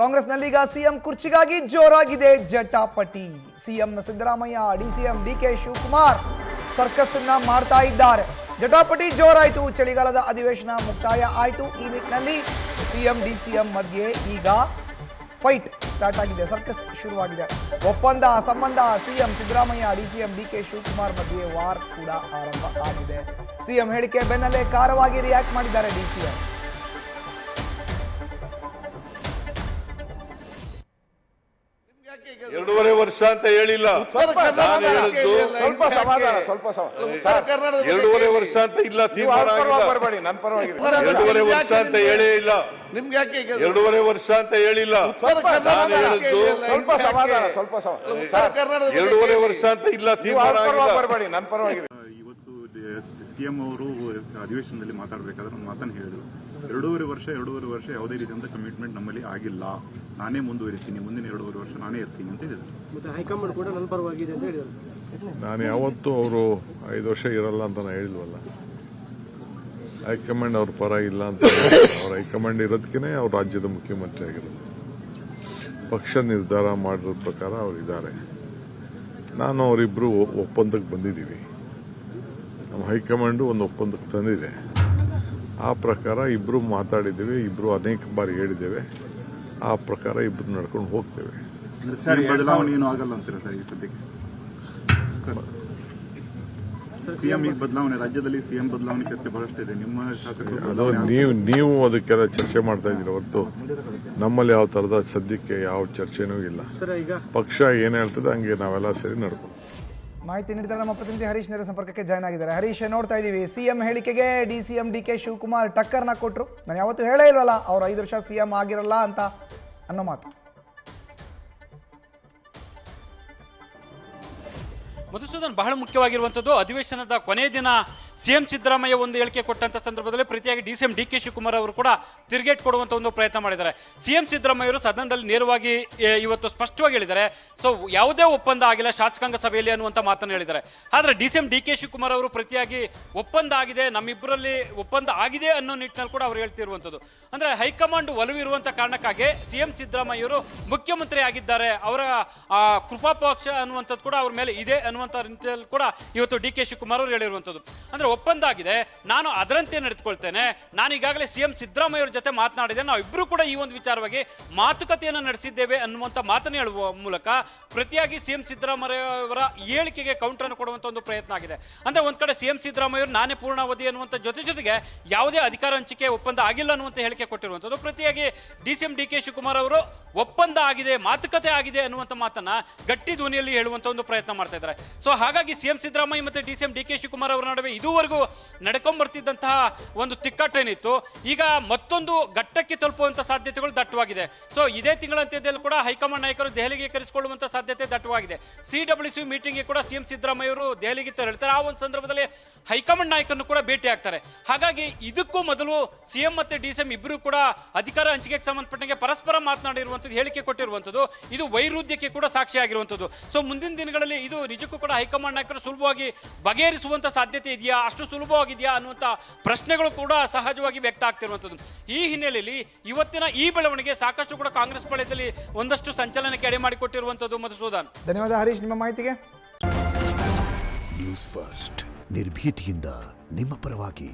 ಕಾಂಗ್ರೆಸ್ನಲ್ಲೀಗ CM ಕುರ್ಚಿಗಾಗಿ ಜೋರಾಗಿದೆ ಜಟಾಪಟಿ. CM Siddaramaiah, DCM DK Shivakumar circus ಅನ್ನ ಮಾಡ್ತಾ ಇದ್ದಾರೆ. ಜಟಾಪಟಿ ಜೋರಾಯಿತು. ಚಳಿಗಾಲದ ಅಧಿವೇಶನ ಮುಕ್ತಾಯ ಆಯಿತು. ಈ ನಿಟ್ಟಿನಲ್ಲಿ ಸಿಎಂ ಡಿಸಿಎಂ ಮಧ್ಯೆ ಈಗ ಫೈಟ್ ಸ್ಟಾರ್ಟ್ ಆಗಿದೆ. ಸರ್ಕಸ್ ಶುರುವಾಗಿದೆ. ಒಪ್ಪಂದ ಸಂಬಂಧ ಸಿಎಂ ಸಿದ್ದರಾಮಯ್ಯ, ಡಿಸಿಎಂ ಡಿಕೆ ಶಿವಕುಮಾರ್ ಮಧ್ಯೆ ವಾರ್ ಕೂಡ ಆರಂಭ ಆಗಿದೆ. ಸಿಎಂ ಹೇಳಿಕೆ ಬೆನ್ನಲ್ಲೇ ಖಾರವಾಗಿ ರಿಯಾಕ್ಟ್ ಮಾಡಿದ್ದಾರೆ ಡಿಸಿಎಂ. ಎರಡೂವರೆ ವರ್ಷ ಅಂತ ಹೇಳಿಲ್ಲ. ನಾನು ಹೇಳಿದ್ದು ಎರಡೂವರೆ ವರ್ಷ ಅಂತ ಇಲ್ಲ, ತೀರ್ಮಾನ ಎರಡೂವರೆ ವರ್ಷ ಅಂತ ಹೇಳೇ ಇಲ್ಲ. ಎರಡೂವರೆ ವರ್ಷ ಅಂತ ಹೇಳಿಲ್ಲ. ನಾನು ಹೇಳಿದ್ದು ಎರಡೂವರೆ ವರ್ಷ ಅಂತ ಇಲ್ಲ, ತೀರ್ಮಾನ ಇವತ್ತು ಸಿಎಂ ಅವರು ಅಧಿವೇಶನದಲ್ಲಿ ಮಾತಾಡಬೇಕಾದ್ರೆ ಒಂದು ಮಾತನ್ನು ಹೇಳಿದ್ರು. ಎರಡೂವರೆ ವರ್ಷ ಯಾವುದೇ ರೀತಿಯಂತ ಕಮಿಟ್ಮೆಂಟ್ ನಮ್ಮಲ್ಲಿ ಆಗಿಲ್ಲ, ನಾನೇ ಮುಂದುವರಿತೀನಿ, ಮುಂದಿನ ಎರಡೂವರೆ ವರ್ಷ ನಾನೇ ಇರ್ತೀನಿ ಅಂತ ಹೇಳಿದ್ರು. ಮತ್ತೆ ಹೈಕಮಾಂಡ್ ಕೂಡ ನನ್ನ ಪರವಾಗಿದೆ ಅಂತ ಹೇಳಿದ್ರು. ನಾನು ಯಾವತ್ತೂ ಅವರು 5 ವರ್ಷ ಇರಲ್ಲ ಅಂತ ನಾನು ಹೇಳಿಲ್ವಲ್ಲ. ಹೈಕಮಾಂಡ್ ಅವ್ರ ಪರ ಇಲ್ಲ ಅಂತ. ಅವ್ರ ಹೈಕಮಾಂಡ್ ಇರೋದಕ್ಕೇ ಅವ್ರು ರಾಜ್ಯದ ಮುಖ್ಯಮಂತ್ರಿ ಆಗಿರೋದು. ಪಕ್ಷ ನಿರ್ಧಾರ ಮಾಡಿರೋ ಪ್ರಕಾರ ಅವರಿದ್ದಾರೆ. ನಾನು ಅವರಿಬ್ರು ಒಪ್ಪಂದಕ್ಕೆ ಬಂದಿದ್ದೀವಿ. ನಮ್ಮ ಹೈಕಮಾಂಡು ಒಂದು ಒಪ್ಪಂದಕ್ಕೆ ತಂದಿದೆ. ಆ ಪ್ರಕಾರ ಇಬ್ರು ಮಾತಾಡಿದ್ದೇವೆ, ಇಬ್ರು ಅನೇಕ ಬಾರಿ ಹೇಳಿದ್ದೇವೆ. ಆ ಪ್ರಕಾರ ಇಬ್ರು ನಡ್ಕೊಂಡು ಹೋಗ್ತೇವೆ. ಬದಲಾವಣೆ ಏನು ಆಗಲ್ಲ ಅಂತೀರಾ ಸರ್ ಈ ಸದ್ಯಕ್ಕೆ? ಸಿಎಂ ಬದಲಾವಣೆ, ರಾಜ್ಯದಲ್ಲಿ ಸಿಎಂ ಬದಲಾವಣೆ ಚರ್ಚೆ ಬಹಳಷ್ಟಿದೆ. ನಿಮ್ಮ ಶಾಸಕರು ಅದು ನೀವು ಅದಕ್ಕೆಲ್ಲ ಚರ್ಚೆ ಮಾಡ್ತಾ ಇದ್ದೀರ ಹೊರತು ನಮ್ಮಲ್ಲಿ ಯಾವ ತರದ ಸದ್ಯಕ್ಕೆ ಯಾವ ಚರ್ಚೆನೂ ಇಲ್ಲ. ಪಕ್ಷ ಏನ್ ಹೇಳ್ತದೆ ಹಂಗೆ ನಾವೆಲ್ಲ ಸೇರಿ ನಡ್ಕೊಂಡು. ಮಾಹಿತಿ ನೀಡಿದರೆ ನಮ್ಮ ಪ್ರತಿನಿಧಿ ಹರೀಶ್ ನೇರ ಸಂಪರ್ಕಕ್ಕೆ ಜಾಯ್ನ್ ಆಗಿದ್ದಾರೆ. ಹರೀಶ್, ನೋಡ್ತಾ ಇದ್ದೀವಿ ಸಿಎಂ ಹೇಳಿಕೆಗೆ ಡಿಸಿಎಂ ಡಿಕೆ ಶಿವಕುಮಾರ್ ಟಕ್ಕರ್ನ ಕೊಟ್ಟರು. ನಾನು ಯಾವತ್ತೂ ಹೇಳೇ ಇಲ್ವಲ್ಲ ಅವ್ರು 5 ವರ್ಷ ಸಿಎಂ ಆಗಿರಲ್ಲ ಅಂತ ಅನ್ನೋ ಮಾತು. ಮಧುಸೂದನ್, ಬಹಳ ಮುಖ್ಯವಾಗಿರುವಂಥದ್ದು ಅಧಿವೇಶನದ ಕೊನೆಯ ದಿನ ಸಿಎಂ ಸಿದ್ದರಾಮಯ್ಯ ಒಂದು ಹೇಳಿಕೆ ಕೊಟ್ಟಂತ ಸಂದರ್ಭದಲ್ಲಿ ಪ್ರತಿಯಾಗಿ ಡಿಸಿಎಂ ಡಿಕೆ ಶಿವಕುಮಾರ್ ಅವರು ಕೂಡ ತಿರುಗೇಟ್ ಕೊಡುವಂತ ಒಂದು ಪ್ರಯತ್ನ ಮಾಡಿದ್ದಾರೆ. ಸಿಎಂ ಸಿದ್ದರಾಮಯ್ಯ ಅವರು ಸದನದಲ್ಲಿ ನೇರವಾಗಿ ಇವತ್ತು ಸ್ಪಷ್ಟವಾಗಿ ಹೇಳಿದ್ದಾರೆ, ಸೊ ಯಾವುದೇ ಒಪ್ಪಂದ ಆಗಿಲ್ಲ ಶಾಸಕಾಂಗ ಸಭೆಯಲ್ಲಿ ಅನ್ನುವಂಥ ಮಾತನ್ನು ಹೇಳಿದ್ದಾರೆ. ಆದರೆ ಡಿಸಿಎಂ ಡಿಕೆ ಶಿವಕುಮಾರ್ ಅವರು ಪ್ರತಿಯಾಗಿ ಒಪ್ಪಂದ ಆಗಿದೆ, ನಮ್ಮಿಬ್ಬರಲ್ಲಿ ಒಪ್ಪಂದ ಆಗಿದೆ ಅನ್ನೋ ನಿಟ್ಟಿನಲ್ಲಿ ಕೂಡ ಅವರು ಹೇಳ್ತಿರುವಂಥದ್ದು. ಅಂದ್ರೆ ಹೈಕಮಾಂಡ್ ಒಲವಿರುವಂತ ಕಾರಣಕ್ಕಾಗಿ ಸಿಎಂ ಸಿದ್ದರಾಮಯ್ಯ ಅವರು ಮುಖ್ಯಮಂತ್ರಿ ಆಗಿದ್ದಾರೆ, ಅವರ ಕೃಪಾ ಪಕ್ಷ ಅನ್ನುವಂಥದ್ದು ಕೂಡ ಅವ್ರ ಮೇಲೆ ಇದೆ ಅನ್ನುವಂಥ ರೀತಿಯಲ್ಲಿ ಕೂಡ ಇವತ್ತು ಡಿಕೆ ಶಿವಕುಮಾರ್ ಅವರು ಹೇಳಿರುವಂಥದ್ದು. ಅಂದ್ರೆ ಒಪ್ಪಂದ ಆಗಿದೆ, ನಾನು ಅದರಂತೆ ನಡೆದುಕೊಳ್ತೇನೆ, ನಾನು ಈಗಾಗಲೇ ಸಿಎಂ ಸಿದ್ದರಾಮಯ್ಯ ಅವರ ಜೊತೆ ಮಾತನಾಡಿದೆ, ನಾವು ಇಬ್ಬರು ಕೂಡ ಈ ಒಂದು ವಿಚಾರವಾಗಿ ಮಾತುಕತೆಯನ್ನು ನಡೆಸಿದ್ದೇವೆ ಅನ್ನುವಂಥ ಮಾತನ್ನು ಹೇಳುವ ಮೂಲಕ ಪ್ರತಿಯಾಗಿ ಸಿಎಂ ಸಿದ್ದರಾಮಯ್ಯ ಅವರ ಹೇಳಿಕೆಗೆ ಕೌಂಟರ್ ಅನ್ನು ಕೊಡುವಂತ ಒಂದು ಪ್ರಯತ್ನ ಆಗಿದೆ. ಅಂದ್ರೆ ಒಂದ್ ಕಡೆ ಸಿಎಂ ಸಿದ್ದರಾಮಯ್ಯ ಅವರು ನಾನೇ ಪೂರ್ಣಾವಧಿ ಅನ್ನುವಂಥ ಜೊತೆಗೆ ಯಾವುದೇ ಅಧಿಕಾರ ಹಂಚಿಕೆ ಒಪ್ಪಂದ ಆಗಿಲ್ಲ ಅನ್ನುವಂಥ ಹೇಳಿಕೆ ಕೊಟ್ಟಿರುವಂಥದ್ದು. ಪ್ರತಿಯಾಗಿ ಡಿಸಿಎಂ ಡಿಕೆ ಶಿವಕುಮಾರ್ ಅವರು ಒಪ್ಪಂದ ಆಗಿದೆ, ಮಾತುಕತೆ ಆಗಿದೆ ಅನ್ನುವಂಥ ಮಾತನ್ನ ಗಟ್ಟಿ ಧ್ವನಿಯಲ್ಲಿ ಹೇಳುವಂತ ಒಂದು ಪ್ರಯತ್ನ ಮಾಡ್ತಾ ಇದ್ದಾರೆ. ಸೊ ಹಾಗಾಗಿ ಸಿಎಂ ಸಿದ್ದರಾಮಯ್ಯ ಮತ್ತೆ ಡಿಸಿಎಂ ಡಿಕೆ ಶಿವಕುಮಾರ್ ಅವರ ನಡುವೆ ಇದುವರೆಗೂ ನಡ್ಕೊಂಡ್ ಬರ್ತಿದ್ದಂತಹ ಒಂದು ತಿಕ್ಕಾಟೇನಿತ್ತು, ಈಗ ಮತ್ತೊಂದು ಘಟ್ಟಕ್ಕೆ ತಲುಪುವಂತ ಸಾಧ್ಯತೆಗಳು ದಟ್ಟವಾಗಿದೆ. ಸೊ ಇದೇ ತಿಂಗಳ ಅಂತ್ಯದಲ್ಲಿ ಕೂಡ ಹೈಕಮಾಂಡ್ ನಾಯಕರು ದೆಹಲಿಗೆ ಕರೆಸಿಕೊಳ್ಳುವಂತ ಸಾಧ್ಯತೆ ದಟ್ಟವಾಗಿದೆ. CWC ಮೀಟಿಂಗ್ಗೆ ಕೂಡ ಸಿಎಂ ಸಿದ್ದರಾಮಯ್ಯ ಅವರು ದೆಹಲಿಗೆ ತೆರಳುತ್ತಾರೆ. ಆ ಒಂದು ಸಂದರ್ಭದಲ್ಲಿ ಹೈಕಮಾಂಡ್ ನಾಯಕರನ್ನು ಕೂಡ ಭೇಟಿ ಆಗ್ತಾರೆ. ಹಾಗಾಗಿ ಇದಕ್ಕೂ ಮೊದಲು ಸಿಎಂ ಮತ್ತೆ ಡಿಸಿಎಂ ಇಬ್ಬರು ಕೂಡ ಅಧಿಕಾರ ಹಂಚಿಕೆಗೆ ಸಂಬಂಧಪಟ್ಟಂಗೆ ಪರಸ್ಪರ ಮಾತನಾಡಿರುವಂಥದ್ದು, ಹೇಳಿಕೆ ಕೊಟ್ಟಿರುವಂಥದ್ದು, ಇದು ವೈರುಧ್ಯಕ್ಕೆ ಕೂಡ ಸಾಕ್ಷಿಯಾಗಿರುವಂಥದ್ದು. ಸೊ ಮುಂದಿನ ದಿನಗಳಲ್ಲಿ ಇದು ನಿಜಕ್ಕೂ ಕೂಡ ಹೈಕಮಾಂಡ್ ನಾಯಕರು ಸುಲಭವಾಗಿ ಬಗೆಹರಿಸುವಂತ ಸಾಧ್ಯತೆ ಇದೆಯಾ, ಅಷ್ಟು ಸುಲಭವಾಗಿದೆಯಾ ಅನ್ನುವಂಥ ಪ್ರಶ್ನೆಗಳು ಕೂಡ ಸಹಜವಾಗಿ ವ್ಯಕ್ತ ಆಗ್ತಿರುವಂಥದ್ದು. ಈ ಹಿನ್ನೆಲೆಯಲ್ಲಿ ಇವತ್ತಿನ ಈ ಬೆಳವಣಿಗೆ ಸಾಕಷ್ಟು ಕೂಡ ಕಾಂಗ್ರೆಸ್ ಪಾಳ್ಯದಲ್ಲಿ ಒಂದಷ್ಟು ಸಂಚಲನಕ್ಕೆ ಎಡೆ ಮಾಡಿಕೊಟ್ಟಿರುವಂಥದ್ದು. ಮಧುಸೂದನ್, ಧನ್ಯವಾದ ಹರೀಶ್ ನಿಮ್ಮ ಮಾಹಿತಿಗೆ. ನ್ಯೂಸ್ ಫಸ್ಟ್ ನಿರ್ಭೀತಿಯಿಂದ ನಿಮ್ಮ ಪರವಾಗಿ.